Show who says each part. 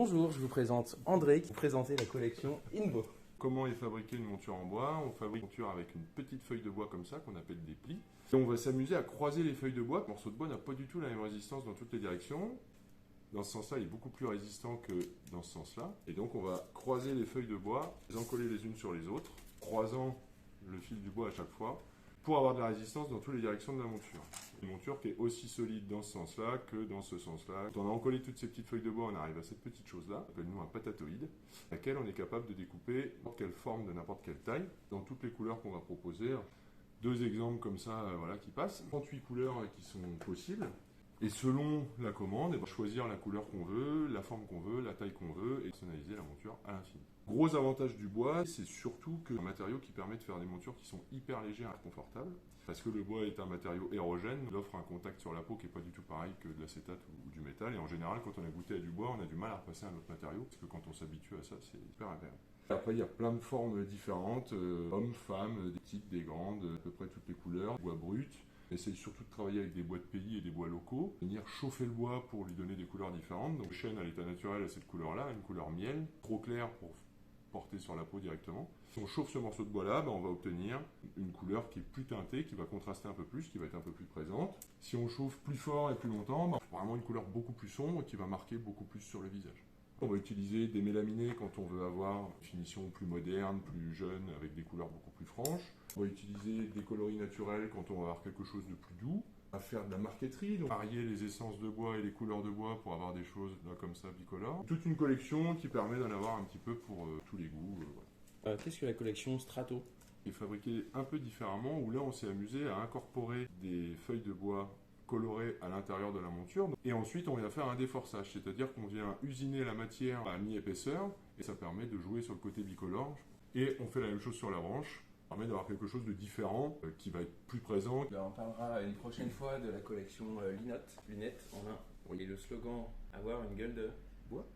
Speaker 1: Bonjour, je vous présente André qui vous présenter la collection Inbo.
Speaker 2: Comment est fabriquée une monture en bois? On fabrique une monture avec une petite feuille de bois comme ça qu'on appelle des plis. Et on va s'amuser à croiser les feuilles de bois. Le morceau de bois n'a pas du tout la même résistance dans toutes les directions. Dans ce sens-là, il est beaucoup plus résistant que dans ce sens-là. Et donc on va croiser les feuilles de bois, les encoller les unes sur les autres, croisant le fil du bois à chaque fois, pour avoir de la résistance dans toutes les directions de la monture. Une monture qui est aussi solide dans ce sens-là que dans ce sens-là. Quand on a encollé toutes ces petites feuilles de bois, on arrive à cette petite chose-là, appelle-nous un patatoïde, laquelle on est capable de découper n'importe quelle forme de n'importe quelle taille, dans toutes les couleurs qu'on va proposer. Deux exemples comme ça voilà, qui passent. 38 couleurs qui sont possibles. Et selon la commande, on va choisir la couleur qu'on veut, la forme qu'on veut, la taille qu'on veut, et personnaliser la monture à l'infini. Gros avantage du bois, c'est surtout que c'est un matériau qui permet de faire des montures qui sont hyper légères et confortables. Parce que le bois est un matériau érogène, il offre un contact sur la peau qui n'est pas du tout pareil que de l'acétate ou du métal. Et en général, quand on a goûté à du bois, on a du mal à repasser à un autre matériau, parce que quand on s'habitue à ça, c'est hyper agréable. Après, il y a plein de formes différentes, hommes, femmes, des petites, des grandes, à peu près toutes les couleurs, bois brut. On essaye surtout de travailler avec des bois de pays et des bois locaux, venir chauffer le bois pour lui donner des couleurs différentes. Donc le chêne à l'état naturel a cette couleur-là, une couleur miel, trop claire pour porter sur la peau directement. Si on chauffe ce morceau de bois-là, on va obtenir une couleur qui est plus teintée, qui va contraster un peu plus, qui va être un peu plus présente. Si on chauffe plus fort et plus longtemps, vraiment une couleur beaucoup plus sombre qui va marquer beaucoup plus sur le visage. On va utiliser des mélaminés quand on veut avoir une finition plus moderne, plus jeune, avec des couleurs beaucoup plus franches. On va utiliser des coloris naturels quand on va avoir quelque chose de plus doux. On va faire de la marqueterie, donc varier les essences de bois et les couleurs de bois pour avoir des choses là, comme ça, bicolores. Toute une collection qui permet d'en avoir un petit peu pour tous les goûts.
Speaker 1: Voilà. Qu'est-ce que la collection Strato?
Speaker 2: Est fabriquée un peu différemment, où là on s'est amusé à incorporer des feuilles de bois colorées à l'intérieur de la monture. Et ensuite, on vient faire un déforçage, c'est-à-dire qu'on vient usiner la matière à mi-épaisseur, et ça permet de jouer sur le côté bicolore. Et on fait la même chose sur la branche, ça permet d'avoir quelque chose de différent, qui va être plus présent.
Speaker 1: On parlera une prochaine fois de la collection Linotte, lunettes en un. Oui. Et le slogan, avoir une gueule de
Speaker 2: bois.